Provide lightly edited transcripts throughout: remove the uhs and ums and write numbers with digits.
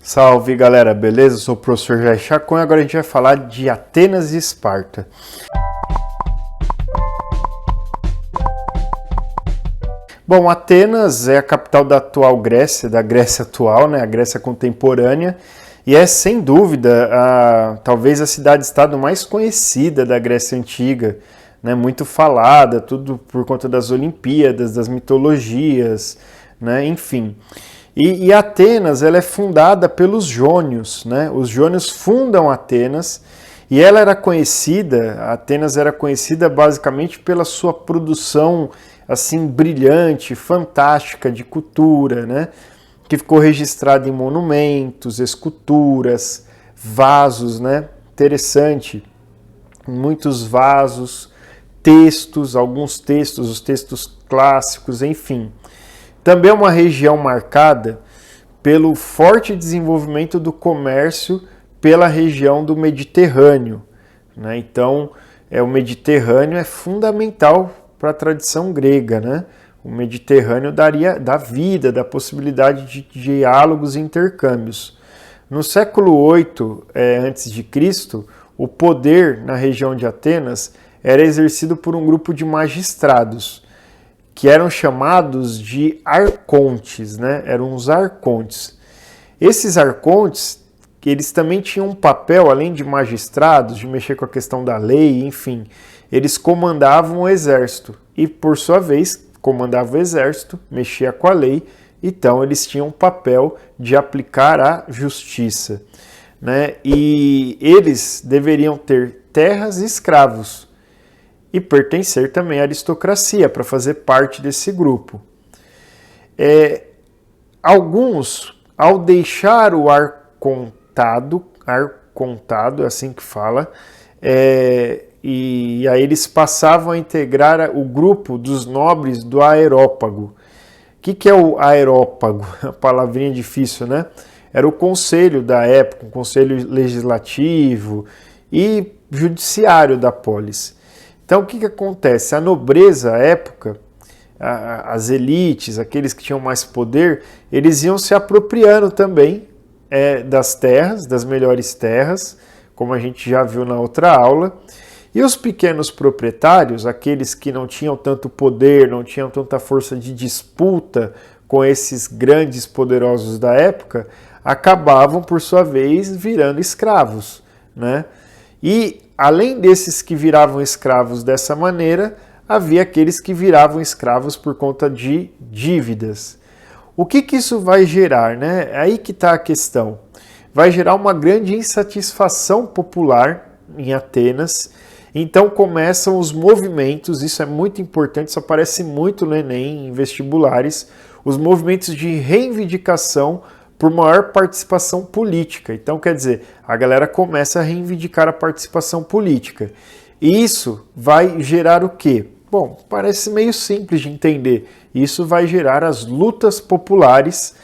Salve galera, beleza? Eu sou o professor Jair Chacon e agora a gente vai falar de Atenas e Esparta. Bom, Atenas é a capital da atual Grécia, da Grécia atual, né? A Grécia contemporânea, e é sem dúvida talvez a cidade-estado mais conhecida da Grécia Antiga, né? Muito falada, tudo por conta das Olimpíadas, das mitologias, né? Enfim. E Atenas ela é fundada pelos jônios, né? Os jônios fundam Atenas e Atenas era conhecida basicamente pela sua produção assim brilhante, fantástica de cultura, né? Que ficou registrada em monumentos, esculturas, vasos, né? Interessante, muitos vasos, textos, alguns textos, os textos clássicos, enfim. Também é uma região marcada pelo forte desenvolvimento do comércio pela região do Mediterrâneo, né? Então, o Mediterrâneo é fundamental para a tradição grega, né? O Mediterrâneo dá vida, dá possibilidade de diálogos e intercâmbios. No século VIII a.C., o poder na região de Atenas era exercido por um grupo de magistrados, que eram chamados de arcontes, né? Eram os arcontes. Esses arcontes, eles também tinham um papel, além de magistrados, de mexer com a questão da lei, enfim, eles comandavam o exército e, por sua vez, comandava o exército, mexia com a lei, então eles tinham um papel de aplicar a justiça, né? E eles deveriam ter terras e escravos, e pertencer também à aristocracia, para fazer parte desse grupo. Alguns, ao deixar o arcontado, é assim que fala, e aí eles passavam a integrar o grupo dos nobres do Aerópago. O que é o Aerópago? A palavrinha difícil, né? Era o conselho da época, um conselho legislativo e judiciário da polis. Então, o que acontece? A nobreza, à época, as elites, aqueles que tinham mais poder, eles iam se apropriando também das terras, das melhores terras, como a gente já viu na outra aula. E os pequenos proprietários, aqueles que não tinham tanto poder, não tinham tanta força de disputa com esses grandes poderosos da época, acabavam, por sua vez, virando escravos, né? E além desses que viravam escravos dessa maneira, havia aqueles que viravam escravos por conta de dívidas. O que isso vai gerar, né? É aí que está a questão. Vai gerar uma grande insatisfação popular em Atenas. Então começam os movimentos, isso é muito importante, isso aparece muito no Enem, em vestibulares, os movimentos de reivindicação por maior participação política. Então, quer dizer, a galera começa a reivindicar a participação política. E isso vai gerar o quê? Bom, parece meio simples de entender. Isso vai gerar as lutas populares.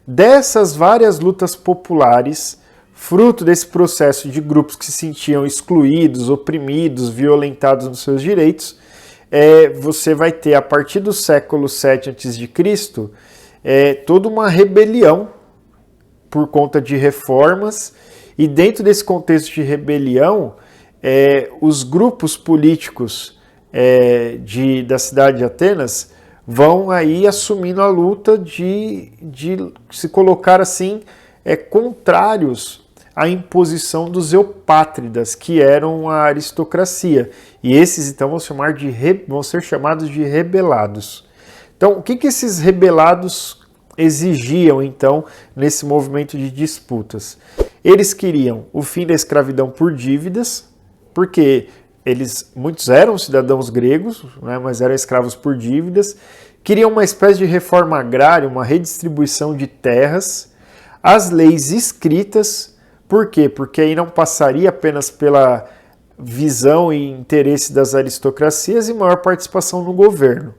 Dessas várias lutas populares, fruto desse processo de grupos que se sentiam excluídos, oprimidos, violentados nos seus direitos, você vai ter, a partir do século VII a.C., toda uma rebelião por conta de reformas, e dentro desse contexto de rebelião, os grupos políticos da cidade de Atenas vão aí assumindo a luta de se colocar assim, contrários à imposição dos eupátridas, que eram a aristocracia. E esses então vão ser chamados de rebelados. Então, o que esses rebelados exigiam, então, nesse movimento de disputas? Eles queriam o fim da escravidão por dívidas, porque muitos eram cidadãos gregos, né, mas eram escravos por dívidas. Queriam uma espécie de reforma agrária, uma redistribuição de terras, as leis escritas. Por quê? Porque aí não passaria apenas pela visão e interesse das aristocracias e maior participação no governo.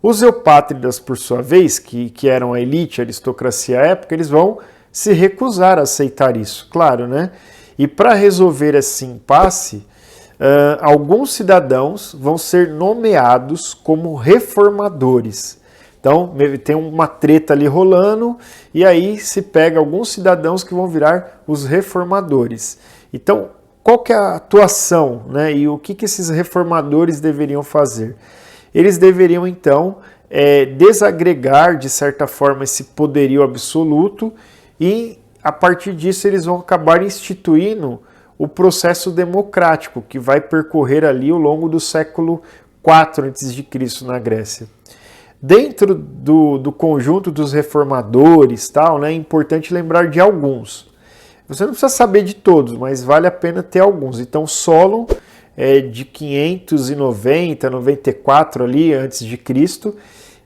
Os eupátridas, por sua vez, que eram a elite, a aristocracia à época, eles vão se recusar a aceitar isso, claro, né? E para resolver esse impasse, alguns cidadãos vão ser nomeados como reformadores. Então tem uma treta ali rolando e aí se pega alguns cidadãos que vão virar os reformadores. Então, qual que é a atuação, né? E o que esses reformadores deveriam fazer? Eles deveriam, então, desagregar, de certa forma, esse poderio absoluto e, a partir disso, eles vão acabar instituindo o processo democrático, que vai percorrer ali ao longo do século IV a.C. na Grécia. Dentro do conjunto dos reformadores, tal, né, é importante lembrar de alguns. Você não precisa saber de todos, mas vale a pena ter alguns. Então, Solon é de 590, 94 ali antes de Cristo.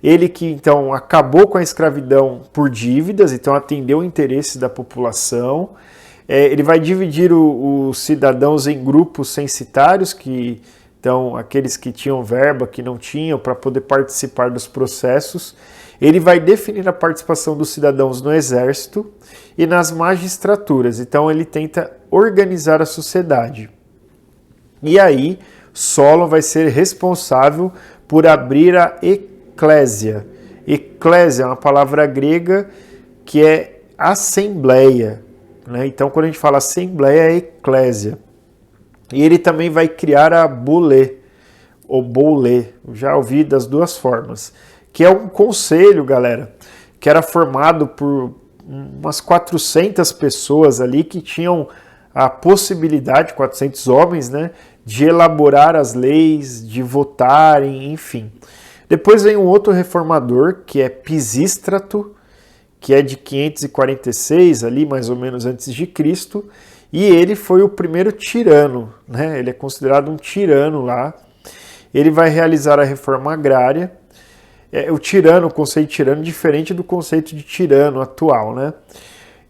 Ele que então acabou com a escravidão por dívidas, então atendeu o interesse da população. Ele vai dividir os cidadãos em grupos censitários, que então aqueles que tinham verba, que não tinham, para poder participar dos processos. Ele vai definir a participação dos cidadãos no exército e nas magistraturas. Então ele tenta organizar a sociedade. E aí, Solon vai ser responsável por abrir a eclésia. Eclésia é uma palavra grega que é assembleia, né? Então, quando a gente fala assembleia, é eclésia. E ele também vai criar a bolê, ou bolê, já ouvi das duas formas, que é um conselho, galera, que era formado por umas 400 pessoas ali que tinham a possibilidade, 400 homens, né, de elaborar as leis, de votarem, enfim. Depois vem um outro reformador, que é Pisístrato, que é de 546, ali mais ou menos antes de Cristo, e ele foi o primeiro tirano, né? Ele é considerado um tirano lá. Ele vai realizar a reforma agrária. O conceito de tirano, diferente do conceito de tirano atual, né?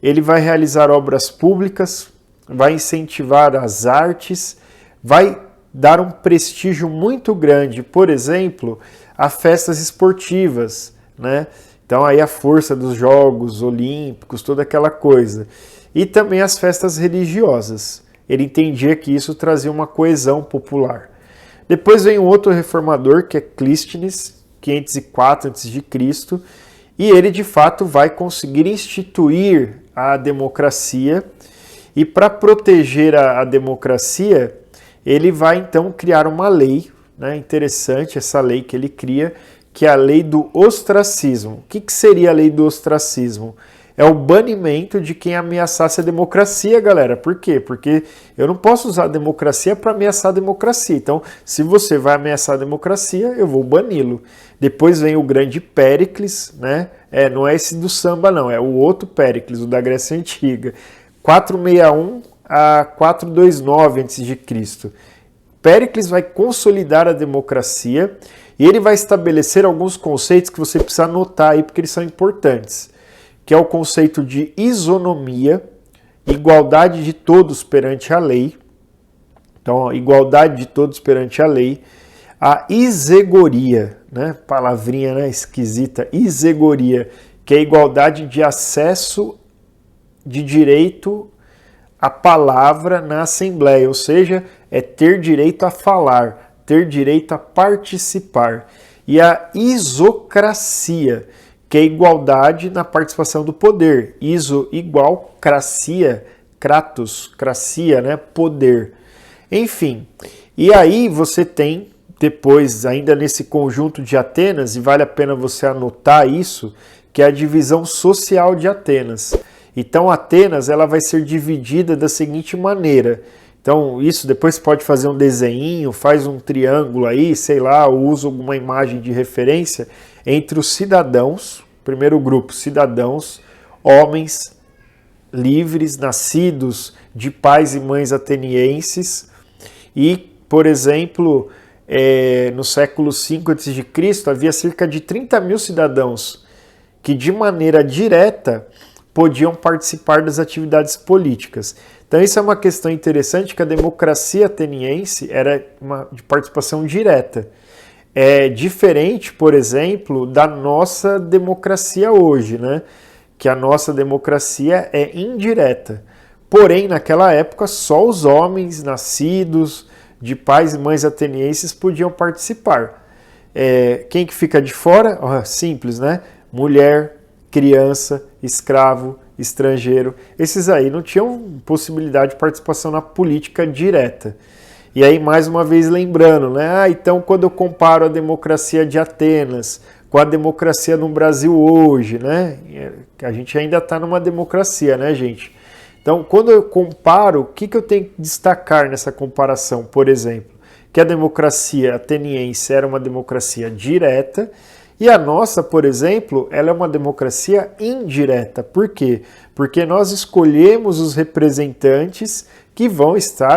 Ele vai realizar obras públicas, vai incentivar as artes, vai dar um prestígio muito grande, por exemplo, a festas esportivas, né? Então aí a força dos Jogos Olímpicos, toda aquela coisa. E também as festas religiosas. Ele entendia que isso trazia uma coesão popular. Depois vem um outro reformador, que é Clístenes, 504 a.C., e ele de fato vai conseguir instituir a democracia, e para proteger a democracia, ele vai então criar uma lei, né? Interessante essa lei que ele cria, que é a lei do ostracismo. O que seria a lei do ostracismo? É o banimento de quem ameaçasse a democracia, galera. Por quê? Porque eu não posso usar a democracia para ameaçar a democracia. Então, se você vai ameaçar a democracia, eu vou bani-lo. Depois vem o grande Péricles, né? Não é esse do samba, não. É o outro Péricles, o da Grécia Antiga. 461 a 429 a.C. Péricles vai consolidar a democracia e ele vai estabelecer alguns conceitos que você precisa anotar aí, porque eles são importantes, que é o conceito de isonomia, igualdade de todos perante a lei. Então, igualdade de todos perante a lei. A isegoria, né? Palavrinha, né? Esquisita. Isegoria, que é a igualdade de acesso de direito à palavra na Assembleia, ou seja, é ter direito a falar, ter direito a participar. E a isocracia, que é igualdade na participação do poder. Iso igual, cracia, kratos, cracia, né? Poder. Enfim, e aí você tem, depois, ainda nesse conjunto de Atenas, e vale a pena você anotar isso, que é a divisão social de Atenas. Então, Atenas ela vai ser dividida da seguinte maneira. Então, isso depois você pode fazer um desenho, faz um triângulo aí, sei lá, ou usa alguma imagem de referência, entre os cidadãos, primeiro grupo, cidadãos, homens livres, nascidos de pais e mães atenienses, e, por exemplo, no século V a.C., havia cerca de 30 mil cidadãos que, de maneira direta, podiam participar das atividades políticas. Então, isso é uma questão interessante, que a democracia ateniense era de participação direta. É diferente, por exemplo, da nossa democracia hoje, né? Que a nossa democracia é indireta. Porém, naquela época, só os homens nascidos de pais e mães atenienses podiam participar. Quem que fica de fora? Simples, né? Mulher, criança, escravo, estrangeiro. Esses aí não tinham possibilidade de participação na política direta. E aí, mais uma vez, lembrando, né? Então, quando eu comparo a democracia de Atenas com a democracia no Brasil hoje, né? A gente ainda está numa democracia, né, gente? Então, quando eu comparo, o que eu tenho que destacar nessa comparação? Por exemplo, que a democracia ateniense era uma democracia direta e a nossa, por exemplo, ela é uma democracia indireta. Por quê? Porque nós escolhemos os representantes que vão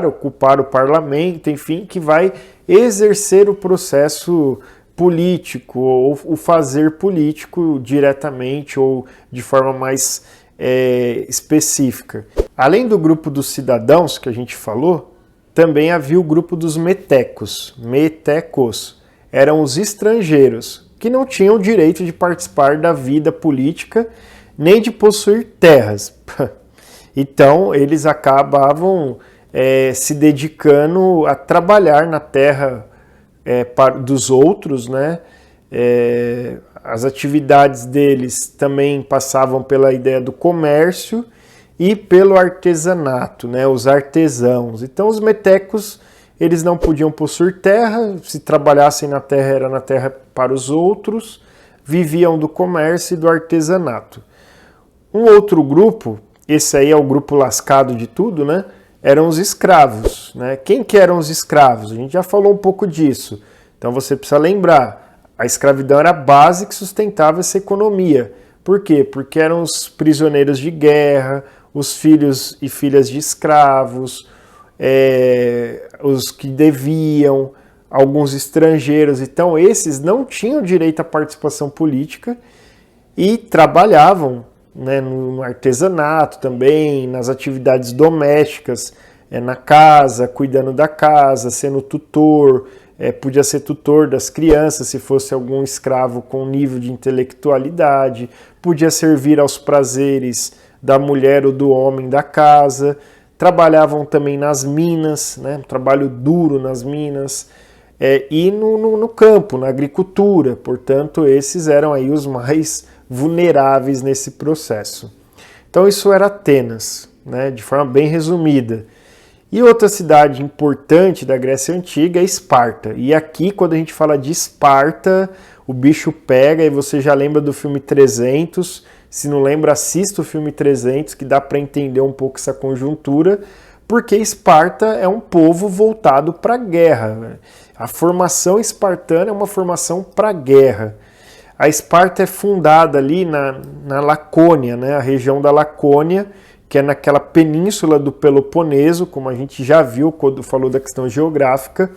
ocupar o parlamento, enfim, que vai exercer o processo político ou o fazer político diretamente ou de forma mais específica. Além do grupo dos cidadãos que a gente falou, também havia o grupo dos metecos. Metecos eram os estrangeiros que não tinham o direito de participar da vida política nem de possuir terras. Então eles acabavam se dedicando a trabalhar na terra dos outros, né? As atividades deles também passavam pela ideia do comércio e pelo artesanato, né? Os artesãos. Então os metecos, eles não podiam possuir terra, se trabalhassem na terra era na terra para os outros, viviam do comércio e do artesanato. Um outro grupo, esse aí é o grupo lascado de tudo, né? Eram os escravos, né? Quem que eram os escravos? A gente já falou um pouco disso. Então você precisa lembrar, a escravidão era a base que sustentava essa economia. Por quê? Porque eram os prisioneiros de guerra, os filhos e filhas de escravos, os que deviam, alguns estrangeiros. Então esses não tinham direito à participação política e trabalhavam, né, no artesanato também, nas atividades domésticas, na casa, cuidando da casa, sendo tutor, podia ser tutor das crianças se fosse algum escravo com nível de intelectualidade, podia servir aos prazeres da mulher ou do homem da casa, trabalhavam também nas minas, né, trabalho duro nas minas, e no campo, na agricultura. Portanto, esses eram aí os mais vulneráveis nesse processo. Então isso era Atenas, né, de forma bem resumida. E outra cidade importante da Grécia Antiga é Esparta. E aqui, quando a gente fala de Esparta, o bicho pega e você já lembra do filme 300. Se não lembra, assista o filme 300, que dá para entender um pouco essa conjuntura, porque Esparta é um povo voltado para a guerra. A formação espartana é uma formação para a guerra. A Esparta é fundada ali na Lacônia, né? A região da Lacônia, que é naquela península do Peloponeso, como a gente já viu quando falou da questão geográfica.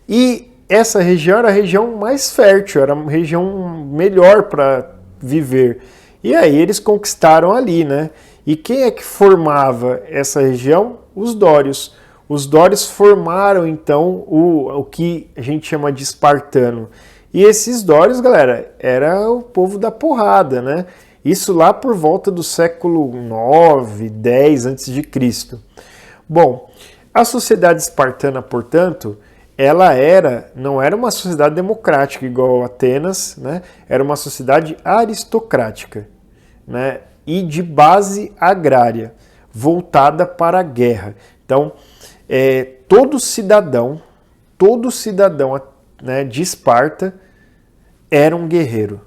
E essa região era a região mais fértil, era uma região melhor para viver. E aí eles conquistaram ali, né? E quem é que formava essa região? Os dórios. Os dórios formaram, então, o que a gente chama de espartano. E esses dórios, galera, era o povo da porrada, né? Isso lá por volta do século 9, 10 a.C. Bom, a sociedade espartana, portanto, ela não era uma sociedade democrática igual a Atenas, né? Era uma sociedade aristocrática, né? E de base agrária, voltada para a guerra. Então, todo cidadão, né, de Esparta era um guerreiro.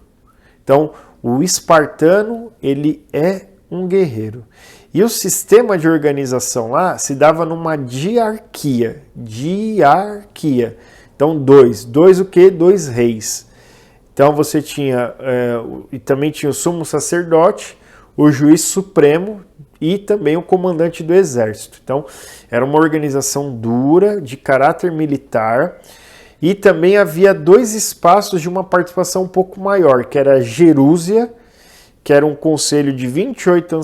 Então, o espartano, ele é um guerreiro. E o sistema de organização lá se dava numa diarquia. Diarquia. Então, dois o quê? 2 reis. Então, você tinha, e também tinha o sumo sacerdote, o juiz supremo e também o comandante do exército. Então, era uma organização dura, de caráter militar. E também havia 2 espaços de uma participação um pouco maior, que era a Gerúsia, que era um conselho de 28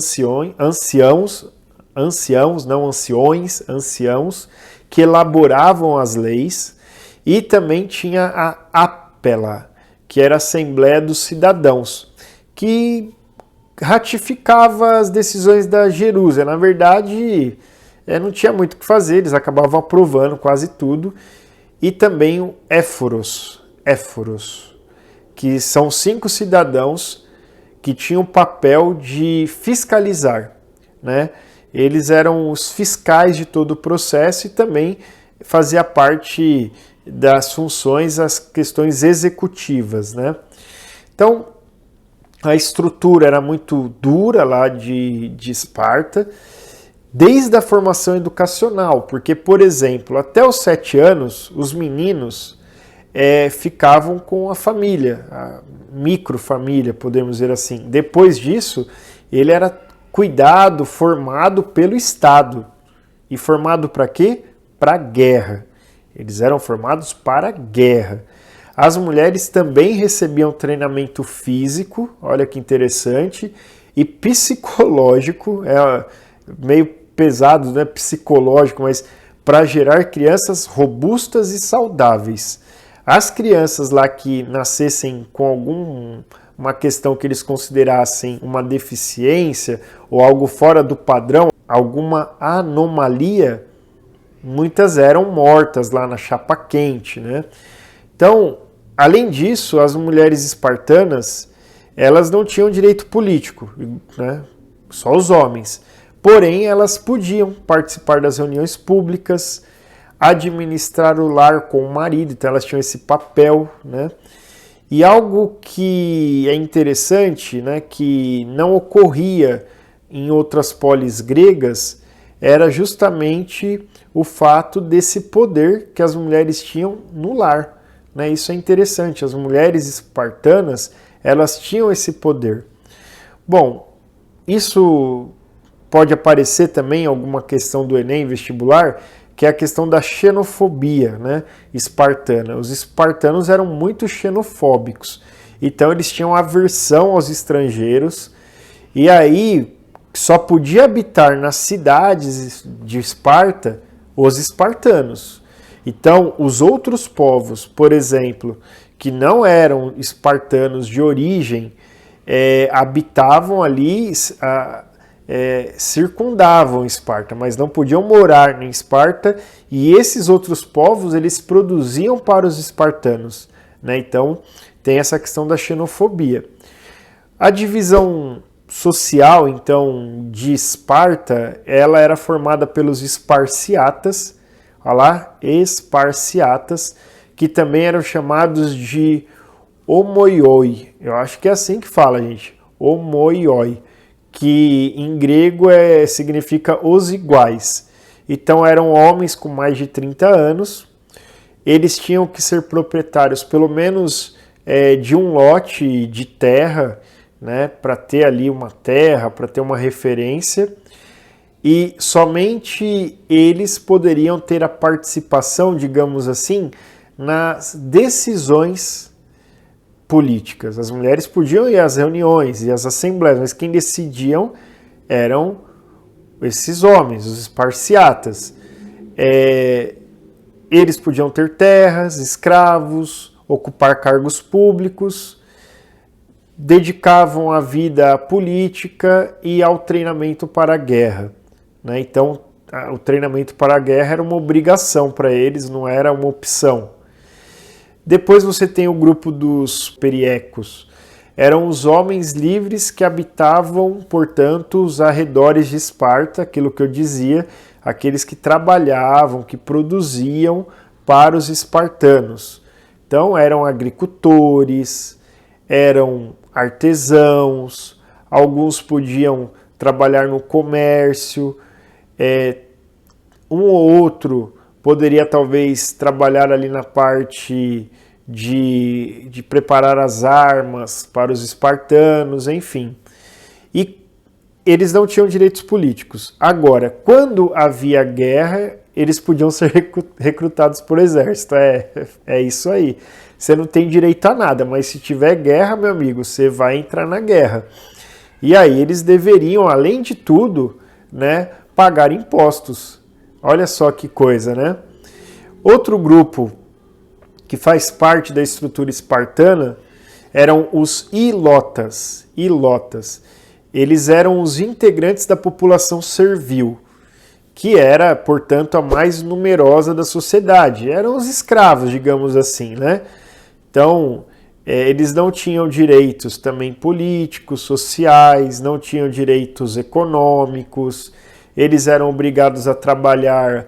anciãos, que elaboravam as leis, e também tinha a Ápela, que era a Assembleia dos Cidadãos, que ratificava as decisões da Gerúsia. Na verdade, não tinha muito o que fazer, eles acabavam aprovando quase tudo. E também o Éforos. éforos, que são 5 cidadãos que tinham o papel de fiscalizar, né? Eles eram os fiscais de todo o processo e também fazia parte das funções, as questões executivas, né? Então, a estrutura era muito dura lá de Esparta, desde a formação educacional, porque, por exemplo, até os 7 anos, os meninos ficavam com a família, a microfamília, podemos dizer assim. Depois disso, ele era cuidado, formado pelo Estado. E formado para quê? Para a guerra. Eles eram formados para a guerra. As mulheres também recebiam treinamento físico, olha que interessante, e psicológico, meio pesado, né? Psicológico, mas para gerar crianças robustas e saudáveis. As crianças lá que nascessem com alguma questão que eles considerassem uma deficiência ou algo fora do padrão, alguma anomalia, muitas eram mortas lá na chapa quente, né? Então, além disso, as mulheres espartanas, elas não tinham direito político, né? Só os homens. Porém, elas podiam participar das reuniões públicas, administrar o lar com o marido, então elas tinham esse papel, né? E algo que é interessante, né, que não ocorria em outras polis gregas, era justamente o fato desse poder que as mulheres tinham no lar, né? Isso é interessante, as mulheres espartanas, elas tinham esse poder. Bom, isso pode aparecer também em alguma questão do Enem vestibular, que é a questão da xenofobia, né, espartana. Os espartanos eram muito xenofóbicos, então eles tinham aversão aos estrangeiros, e aí só podia habitar nas cidades de Esparta os espartanos. Então, os outros povos, por exemplo, que não eram espartanos de origem, habitavam ali, circundavam Esparta, mas não podiam morar em Esparta, e esses outros povos, eles produziam para os espartanos, né? Então, tem essa questão da xenofobia. A divisão social, então, de Esparta, ela era formada pelos esparciatas, olha lá, esparciatas, que também eram chamados de homoioi. Eu acho que é assim que fala, gente, homoioi, que em grego significa os iguais. Então eram homens com mais de 30 anos, eles tinham que ser proprietários pelo menos de um lote de terra, né, para ter ali uma terra, para ter uma referência, e somente eles poderiam ter a participação, digamos assim, nas decisões políticas. As mulheres podiam ir às reuniões e às assembleias, mas quem decidiam eram esses homens, os esparciatas. Eles podiam ter terras, escravos, ocupar cargos públicos, dedicavam a vida à política e ao treinamento para a guerra, né? Então, o treinamento para a guerra era uma obrigação para eles, não era uma opção. Depois você tem o grupo dos periecos. Eram os homens livres que habitavam, portanto, os arredores de Esparta, aquilo que eu dizia, aqueles que trabalhavam, que produziam para os espartanos. Então, eram agricultores, eram artesãos, alguns podiam trabalhar no comércio, um ou outro poderia talvez trabalhar ali na parte de preparar as armas para os espartanos, enfim. E eles não tinham direitos políticos. Agora, quando havia guerra, eles podiam ser recrutados por exército. É isso aí. Você não tem direito a nada, mas se tiver guerra, meu amigo, você vai entrar na guerra. E aí eles deveriam, além de tudo, né, pagar impostos. Olha só que coisa, né? Outro grupo que faz parte da estrutura espartana eram os ilotas. Eles eram os integrantes da população servil, que era, portanto, a mais numerosa da sociedade. Eram os escravos, digamos assim, né? Então, eles não tinham direitos também políticos, sociais, não tinham direitos econômicos, eles eram obrigados a trabalhar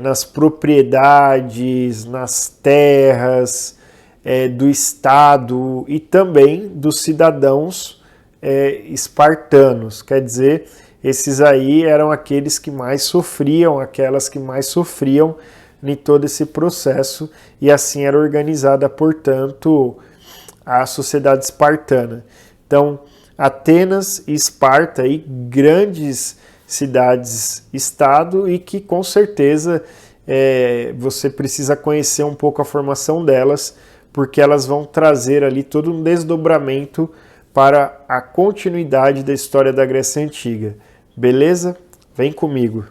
nas propriedades, nas terras do Estado e também dos cidadãos espartanos. Quer dizer, esses aí eram aqueles que mais sofriam, aquelas que mais sofriam em todo esse processo, e assim era organizada, portanto, a sociedade espartana. Então, Atenas e Esparta, aí, grandes cidades-estado, e que com certeza você precisa conhecer um pouco a formação delas, porque elas vão trazer ali todo um desdobramento para a continuidade da história da Grécia Antiga. Beleza? Vem comigo!